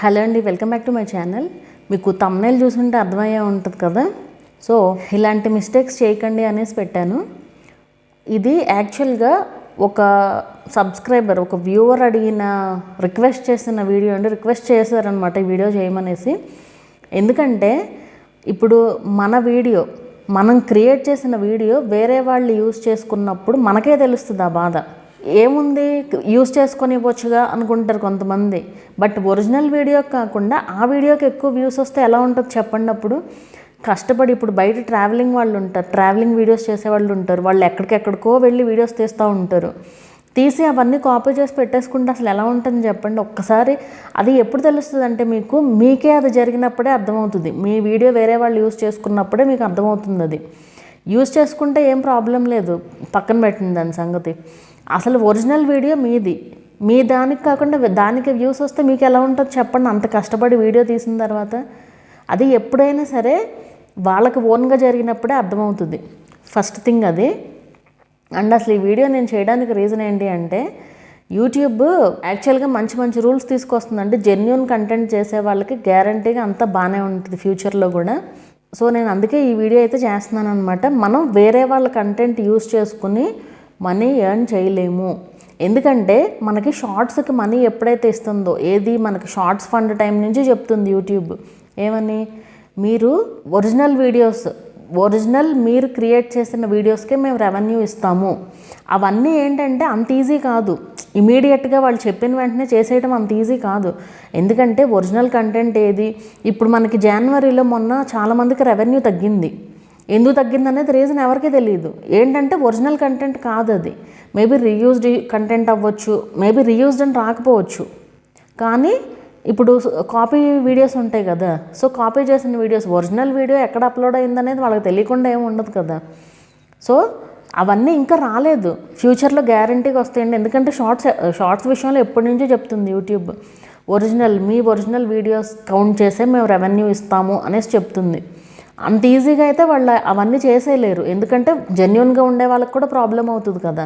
Hello అండి, welcome back to my channel. మీకు thumbnail చూసుంటే అర్థమయ్యే ఉంటుంది కదా. సో ఇలాంటి మిస్టేక్స్ చేయకండి అనేసి పెట్టాను. ఇది యాక్చువల్గా ఒక సబ్స్క్రైబర్, ఒక వ్యూవర్ అడిగిన రిక్వెస్ట్ చేసిన వీడియో అండి. రిక్వెస్ట్ చేశారనమాట ఈ వీడియో చేయమనేసి. ఎందుకంటే ఇప్పుడు మన వీడియో, మనం క్రియేట్ చేసిన వీడియో వేరే వాళ్ళు యూజ్ చేసుకున్నప్పుడు మనకే తెలుస్తుంది ఆ బాధ. ఏముంది, యూజ్ చేసుకొని ఇవ్వచ్చుగా అనుకుంటారు కొంతమంది. బట్ ఒరిజినల్ వీడియో కాకుండా ఆ వీడియోకి ఎక్కువ వ్యూస్ వస్తే ఎలా ఉంటుంది చెప్పండి. అప్పుడు కష్టపడి, ఇప్పుడు బయట ట్రావెలింగ్ వాళ్ళు ఉంటారు, ట్రావెలింగ్ వీడియోస్ చేసేవాళ్ళు ఉంటారు, వాళ్ళు ఎక్కడికెక్కడికో వెళ్ళి వీడియోస్ తీస్తూ ఉంటారు. తీసి అవన్నీ కాపీ చేసి పెట్టేసుకుంటే అసలు ఎలా ఉంటుంది చెప్పండి. ఒక్కసారి అది ఎప్పుడు తెలుస్తుంది అంటే మీకే అది జరిగినప్పుడే అర్థమవుతుంది. మీ వీడియో వేరే వాళ్ళు యూజ్ చేసుకున్నప్పుడే మీకు అర్థమవుతుంది. అది యూజ్ చేసుకుంటే ఏం ప్రాబ్లం లేదు, పక్కన పెట్టింది దాని సంగతి. అసలు ఒరిజినల్ వీడియో మీది, మీ దానికి కాకుండా దానికి వ్యూస్ వస్తే మీకు ఎలా ఉంటుంది చెప్పండి. అంత కష్టపడి వీడియో తీసిన తర్వాత అది ఎప్పుడైనా సరే వాళ్ళకి ఓన్గా జరిగినప్పుడే అర్థమవుతుంది. ఫస్ట్ థింగ్ అది. అండ్ అసలు ఈ వీడియో నేను చేయడానికి రీజన్ ఏంటి అంటే, యూట్యూబ్ యాక్చువల్గా మంచి మంచి రూల్స్ తీసుకొస్తుందండి. జెన్యూన్ కంటెంట్ చేసే వాళ్ళకి గ్యారంటీగా అంతా బాగానే ఉంటుంది ఫ్యూచర్లో కూడా. సో నేను అందుకే ఈ వీడియో అయితే చేస్తున్నాను అనమాట. మనం వేరే వాళ్ళ కంటెంట్ యూస్ చేసుకుని మనీ ఎర్న్ చేయలేము. ఎందుకంటే మనకి షార్ట్స్కి మనీ ఎప్పుడైతే ఇస్తుందో, ఏది మనకి షార్ట్స్ ఫండ్ టైం నుంచి చెప్తుంది యూట్యూబ్ ఏమని, మీరు ఒరిజినల్ మీరు క్రియేట్ చేసిన వీడియోస్కే మేము రెవెన్యూ ఇస్తాము. అవన్నీ ఏంటంటే అంత ఈజీ కాదు. ఇమీడియట్గా వాళ్ళు చెప్పిన వెంటనే చేసేయడం అంత ఈజీ కాదు. ఎందుకంటే ఒరిజినల్ కంటెంట్ ఏది, ఇప్పుడు మనకి జనవరిలో మొన్న చాలామందికి రెవెన్యూ తగ్గింది. ఎందుకు తగ్గింది అనేది రీజన్ ఎవరికీ తెలియదు. ఏంటంటే ఒరిజినల్ కంటెంట్ కాదు అది. మేబీ రీయూజ్డ్ కంటెంట్ అవ్వచ్చు, మేబీ రీయూజ్డ్ అని రాకపోవచ్చు. కానీ ఇప్పుడు కాపీ వీడియోస్ ఉంటాయి కదా. సో కాపీ చేసిన వీడియోస్, ఒరిజినల్ వీడియో ఎక్కడ అప్లోడ్ అయిందనేది వాళ్ళకి తెలియకుండా ఏమి ఉండదు కదా. సో అవన్నీ ఇంకా రాలేదు, ఫ్యూచర్లో గ్యారంటీగా వస్తాయండి. ఎందుకంటే షార్ట్స్ విషయంలో ఎప్పటి నుంచో చెప్తుంది యూట్యూబ్, మీ ఒరిజినల్ వీడియోస్ కౌంట్ చేసే మేము రెవెన్యూ ఇస్తాము అనేసి చెప్తుంది. అంత ఈజీగా అయితే వాళ్ళు అవన్నీ చేసేయలేరు, ఎందుకంటే జెన్యూన్గా ఉండే వాళ్ళకి కూడా ప్రాబ్లం అవుతుంది కదా.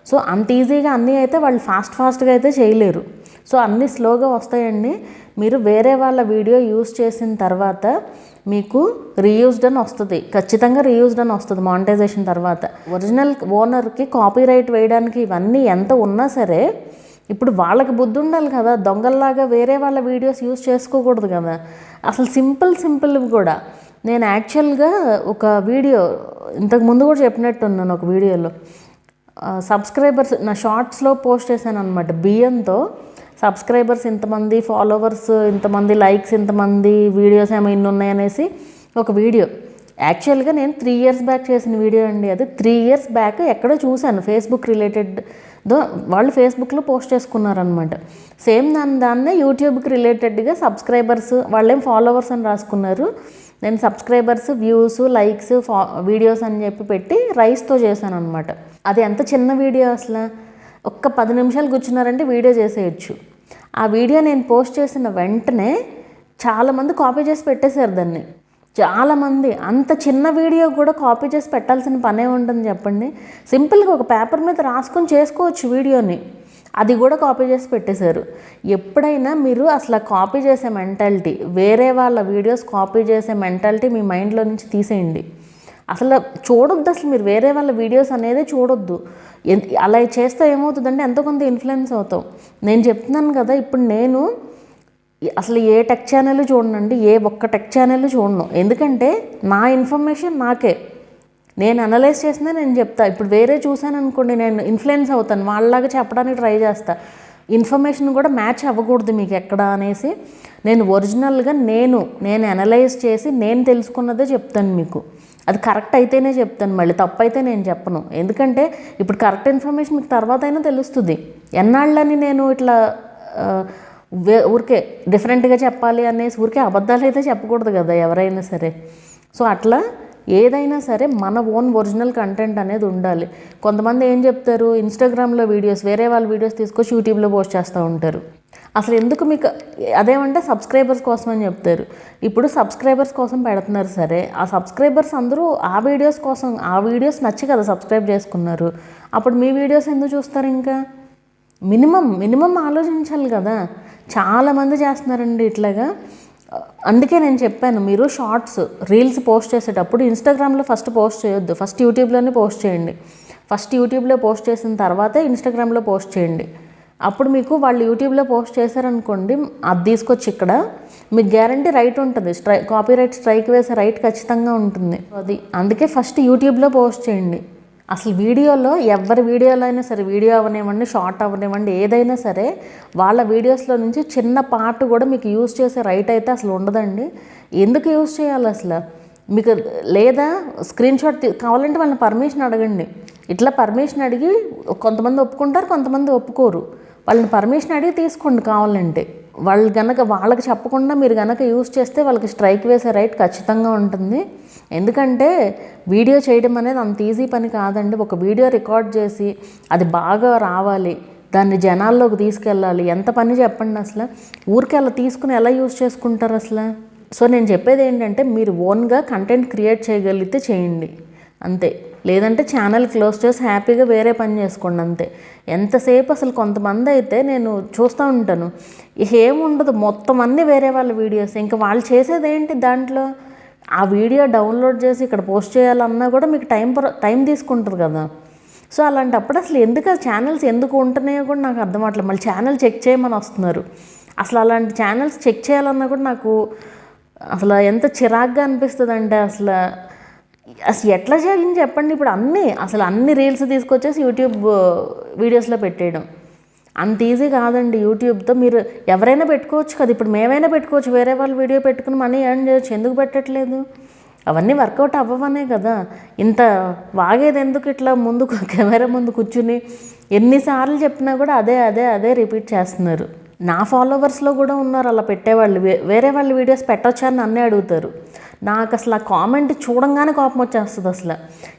సో అంత ఈజీగా అన్నీ అయితే వాళ్ళు ఫాస్ట్గా అయితే చేయలేరు. సో అన్నీ స్లోగా వస్తాయండి. మీరు వేరే వాళ్ళ వీడియో యూజ్ చేసిన తర్వాత మీకు రీయూజ్డ్ అని వస్తుంది, ఖచ్చితంగా రీయూజ్డ్ అని వస్తుంది మానిటైజేషన్ తర్వాత. ఒరిజినల్ ఓనర్కి కాపీ రైట్ వేయడానికి ఇవన్నీ ఎంత ఉన్నా సరే, ఇప్పుడు వాళ్ళకి బుద్ధి ఉండాలి కదా. దొంగల్లాగా వేరే వాళ్ళ వీడియోస్ యూజ్ చేసుకోకూడదు కదా. అసలు సింపుల్ కూడా. నేను యాక్చువల్గా ఒక వీడియో ఇంతకుముందు కూడా చెప్పినట్టున్నాను, ఒక వీడియోలో సబ్స్క్రైబర్స్ నా షార్ట్స్లో పోస్ట్ చేశాను అనమాట. బియ్యంతో సబ్స్క్రైబర్స్ ఇంతమంది, ఫాలోవర్స్ ఇంతమంది, లైక్స్ ఇంతమంది, వీడియోస్ ఏమో ఇన్ని ఉన్నాయనేసి ఒక వీడియో. యాక్చువల్గా నేను 3 years బ్యాక్ చేసిన వీడియో అండి. అది 3 years బ్యాక్ ఎక్కడో చూశాను, ఫేస్బుక్ రిలేటెడ్తో వాళ్ళు ఫేస్బుక్లో పోస్ట్ చేసుకున్నారనమాట. సేమ్ దాన్నే యూట్యూబ్కి రిలేటెడ్గా సబ్స్క్రైబర్స్, వాళ్ళేం ఫాలోవర్స్ అని రాసుకున్నారు. నేను సబ్స్క్రైబర్స్, వ్యూస్, లైక్స్, వీడియోస్ అని చెప్పి పెట్టి రైస్తో చేశాను అనమాట. అది ఎంత చిన్న వీడియో అసలు, ఒక్క 10 నిమిషాలు కూర్చున్నారంటే వీడియో చేసేయచ్చు. ఆ వీడియో నేను పోస్ట్ చేసిన వెంటనే చాలామంది కాపీ చేసి పెట్టేశారు దాన్ని. చాలామంది అంత చిన్న వీడియో కూడా కాపీ చేసి పెట్టాల్సిన పనే ఉంటుంది చెప్పండి. సింపుల్గా ఒక పేపర్ మీద రాసుకొని చేసుకోవచ్చు వీడియోని, అది కూడా కాపీ చేసి పెట్టేశారు. ఎప్పుడైనా మీరు అసలు కాపీ చేసే మెంటాలిటీ, వేరే వాళ్ళ వీడియోస్ కాపీ చేసే మెంటాలిటీ మీ మైండ్లో నుంచి తీసేయండి. అసలు చూడొద్దు, అసలు మీరు వేరే వాళ్ళ వీడియోస్ అనేది చూడొద్దు. అలా చేస్తే ఏమవుతుందంటే ఎంతో కొంత ఇన్ఫ్లుయెన్స్ అవుతాం. నేను చెప్తున్నాను కదా, ఇప్పుడు నేను అసలు ఏ టెక్ ఛానల్ చూడనండి, ఏ ఒక్క టెక్ ఛానల్ చూడను. ఎందుకంటే నా ఇన్ఫర్మేషన్ నాకే, నేను అనలైజ్ చేసినా నేను చెప్తా. ఇప్పుడు వేరే చూసాను అనుకోండి, నేను ఇన్ఫ్లుయెన్స్ అవుతాను, వాళ్ళలాగా చెప్పడానికి ట్రై చేస్తా. ఇన్ఫర్మేషన్ కూడా మ్యాచ్ అవ్వకూడదు మీకు ఎక్కడ అనేసి నేను ఒరిజినల్గా నేను అనలైజ్ చేసి నేను తెలుసుకున్నదే చెప్తాను మీకు. అది కరెక్ట్ అయితేనే చెప్తాను, మళ్ళీ తప్పు అయితే నేను చెప్పను. ఎందుకంటే ఇప్పుడు కరెక్ట్ ఇన్ఫర్మేషన్ మీకు తర్వాత అయినా తెలుస్తుంది. ఎన్నాళ్ళని నేను ఇట్లా ఊరికే డిఫరెంట్గా చెప్పాలి అనేసి ఊరికే అబద్ధాలు అయితే చెప్పకూడదు కదా ఎవరైనా సరే. సో అట్లా ఏదైనా సరే మన ఓన్ ఒరిజినల్ కంటెంట్ అనేది ఉండాలి. కొంతమంది ఏం చెప్తారు, ఇన్స్టాగ్రామ్లో వీడియోస్, వేరే వాళ్ళ వీడియోస్ తీసుకొచ్చి యూట్యూబ్లో పోస్ట్ చేస్తూ ఉంటారు. అసలు ఎందుకు మీకు అదేమంటే సబ్స్క్రైబర్స్ కోసం అని చెప్తారు. ఇప్పుడు సబ్స్క్రైబర్స్ కోసం పెడుతున్నారు సరే, ఆ సబ్స్క్రైబర్స్ అందరూ ఆ వీడియోస్ కోసం, ఆ వీడియోస్ నచ్చి కదా సబ్స్క్రైబ్ చేసుకున్నారు. అప్పుడు మీ వీడియోస్ ఎందుకు చూస్తారు? ఇంకా మినిమం ఆలోచించాలి కదా. చాలామంది చేస్తున్నారండి ఇట్లాగా. అందుకే నేను చెప్పాను, మీరు షార్ట్స్ రీల్స్ పోస్ట్ చేసేటప్పుడు ఇన్స్టాగ్రామ్లో ఫస్ట్ పోస్ట్ చేయొద్దు, ఫస్ట్ యూట్యూబ్లోనే పోస్ట్ చేయండి. ఫస్ట్ యూట్యూబ్లో పోస్ట్ చేసిన తర్వాతే ఇన్స్టాగ్రామ్లో పోస్ట్ చేయండి. అప్పుడు మీకు వాళ్ళు యూట్యూబ్లో పోస్ట్ చేశారనుకోండి, అది తీసుకొచ్చి ఇక్కడ మీకు గ్యారంటీ రైట్ ఉంటుంది, కాపీరైట్ స్ట్రైక్ వేసే రైట్ ఖచ్చితంగా ఉంటుంది. అది అందుకే ఫస్ట్ యూట్యూబ్లో పోస్ట్ చేయండి. అసలు వీడియోలో ఎవరి వీడియోలో అయినా సరే, వీడియో అవనివ్వండి, షార్ట్ అవనివ్వండి, ఏదైనా సరే వాళ్ళ వీడియోస్లో నుంచి చిన్న పార్ట్ కూడా మీకు యూజ్ చేసే రైట్ అయితే అసలు ఉండదండి. ఎందుకు యూజ్ చేయాలి అసలు? మీకు లేదా స్క్రీన్ షాట్ కావాలంటే వాళ్ళని పర్మిషన్ అడగండి. ఇట్లా పర్మిషన్ అడిగి కొంతమంది ఒప్పుకుంటారు, కొంతమంది ఒప్పుకోరు. వాళ్ళని పర్మిషన్ అడిగి తీసుకోండి కావాలంటే. వాళ్ళు కనుక వాళ్ళకి చెప్పకుండా మీరు కనుక యూజ్ చేస్తే వాళ్ళకి స్ట్రైక్ వేసే రైట్ ఖచ్చితంగా ఉంటుంది. ఎందుకంటే వీడియో చేయడం అనేది అంత ఈజీ పని కాదండి. ఒక వీడియో రికార్డ్ చేసి అది బాగా రావాలి, దాన్ని జనాల్లోకి తీసుకెళ్ళాలి, ఎంత పని చెప్పండి అసలు. ఊరికి అలా తీసుకుని ఎలా యూజ్ చేసుకుంటారు అసలు? సో నేను చెప్పేది ఏంటంటే, మీరు ఓన్గా కంటెంట్ క్రియేట్ చేయగలిగితే చేయండి అంతే. లేదంటే ఛానల్ క్లోజ్ చేసి హ్యాపీగా వేరే పని చేసుకోండి అంతే. ఎంతసేపు అసలు కొంతమంది అయితే నేను చూస్తూ ఉంటాను, ఏముండదు, మొత్తం అన్నీ వేరే వాళ్ళ వీడియోస్. ఇంకా వాళ్ళు చేసేది ఏంటి దాంట్లో? ఆ వీడియో డౌన్లోడ్ చేసి ఇక్కడ పోస్ట్ చేయాలన్నా కూడా మీకు టైం తీసుకుంటుంది కదా. సో అలాంటప్పుడు అసలు ఎందుకు ఆ ఛానల్స్ ఎందుకు ఉంటున్నాయో కూడా నాకు అర్థం అవ్వట్లేదు. మళ్ళీ ఛానల్ చెక్ చేయమని వస్తున్నారు. అసలు అలాంటి ఛానల్స్ చెక్ చేయాలన్నా కూడా నాకు అసలు ఎంత చిరాగ్గా అనిపిస్తుంది అంటే, అసలు ఎట్లా చేయాలని చెప్పండి. ఇప్పుడు అన్ని రీల్స్ తీసుకొచ్చేసి యూట్యూబ్ వీడియోస్లో పెట్టేయడం అంత ఈజీ కాదండి. యూట్యూబ్తో మీరు ఎవరైనా పెట్టుకోవచ్చు కదా. ఇప్పుడు మేమైనా పెట్టుకోవచ్చు, వేరే వాళ్ళు వీడియో పెట్టుకుని మనీ ఎర్న్ చేయొచ్చు. ఎందుకు పెట్టట్లేదు? అవన్నీ వర్కౌట్ అవ్వవనే కదా. ఇంత వాగేది ఎందుకు? ఇట్లా ముందు కెమెరా ముందు కూర్చుని ఎన్నిసార్లు చెప్పినా కూడా అదే రిపీట్ చేస్తున్నారు. నా ఫాలోవర్స్లో కూడా ఉన్నారు అలా పెట్టేవాళ్ళు. వేరే వాళ్ళ వీడియోస్ పెట్టొచ్చా అని నన్నే అడుగుతారు. నాకు అసలు ఆ కామెంట్ చూడంగానే కోపం వచ్చేస్తుంది. అసలు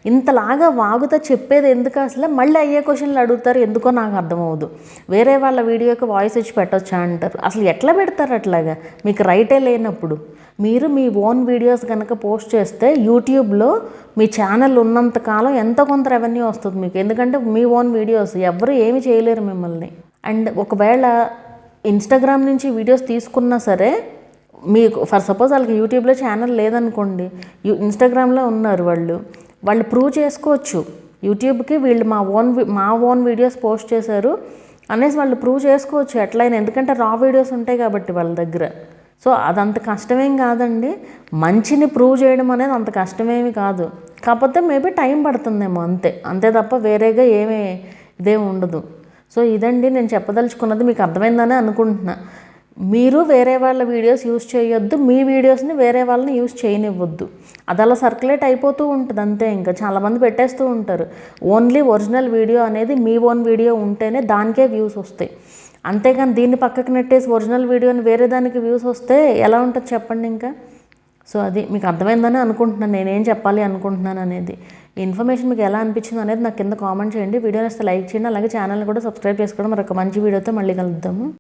ఇంతలాగా వాగుతా చెప్పేది ఎందుకు అసలు? మళ్ళీ అయ్యే క్వశ్చన్లు అడుగుతారు, ఎందుకో నాకు అర్థమవుదు. వేరే వాళ్ళ వీడియోకి వాయిస్ ఇచ్చి పెట్టొచ్చా అంటారు. అసలు ఎట్లా పెడతారు అట్లాగా? మీకు రైటే లేనప్పుడు. మీరు మీ ఓన్ వీడియోస్ కనుక పోస్ట్ చేస్తే యూట్యూబ్లో మీ ఛానల్ ఉన్నంతకాలం ఎంతో కొంత రెవెన్యూ వస్తుంది మీకు. ఎందుకంటే మీ ఓన్ వీడియోస్ ఎవరు ఏమి చేయలేరు మిమ్మల్ని. అండ్ ఒకవేళ ఇన్స్టాగ్రామ్ నుంచి వీడియోస్ తీసుకున్నా సరే, మీకు ఫర్ సపోజ్ వాళ్ళకి యూట్యూబ్లో ఛానల్ లేదనుకోండి, ఇన్స్టాగ్రామ్లో ఉన్నారు వాళ్ళు ప్రూవ్ చేసుకోవచ్చు యూట్యూబ్కి, వీళ్ళు మా ఓన్ వీడియోస్ పోస్ట్ చేశారు అనేసి వాళ్ళు ప్రూవ్ చేసుకోవచ్చు ఎట్లయినా. ఎందుకంటే రా వీడియోస్ ఉంటాయి కాబట్టి వాళ్ళ దగ్గర. సో అదంత కష్టమేం కాదండి. మంచిని ప్రూవ్ చేయడం అనేది అంత కష్టమేమి కాదు. కాకపోతే మేబీ టైం పడుతుందేమో అంతే తప్ప వేరేగా ఇదేమి ఉండదు. సో ఇదండి నేను చెప్పదలుచుకున్నది. మీకు అర్థమైందని అనుకుంటున్నా. మీరు వేరే వాళ్ళ వీడియోస్ యూజ్ చేయొద్దు, మీ వీడియోస్ని వేరే వాళ్ళని యూజ్ చేయనివ్వద్దు. అది అలా సర్క్యులేట్ అయిపోతూ ఉంటుంది అంతే. ఇంకా చాలామంది పెట్టేస్తూ ఉంటారు. ఓన్లీ ఒరిజినల్ వీడియో అనేది మీ ఓన్ వీడియో ఉంటేనే దానికే వ్యూస్ వస్తాయి. అంతేగాని దీన్ని పక్కకు నెట్టేసి ఒరిజినల్ వీడియోని వేరే దానికి వ్యూస్ వస్తే ఎలా ఉంటుంది చెప్పండి ఇంకా. సో అది మీకు అర్థమైందని అనుకుంటున్నాను, నేనేం చెప్పాలి అనుకుంటున్నాను అనేది. ఈ ఇన్ఫర్మేషన్ మీకు ఎలా అనిపించింది అనేది నాకు కింద కామెంట్ చేయండి. వీడియోని వస్తే లైక్ చేయండి. అలాగే ఛానల్ని కూడా సబ్స్క్రైబ్ చేసుకోవడం. మరొక మంచి వీడియోతో మళ్ళీ కలుద్దాము.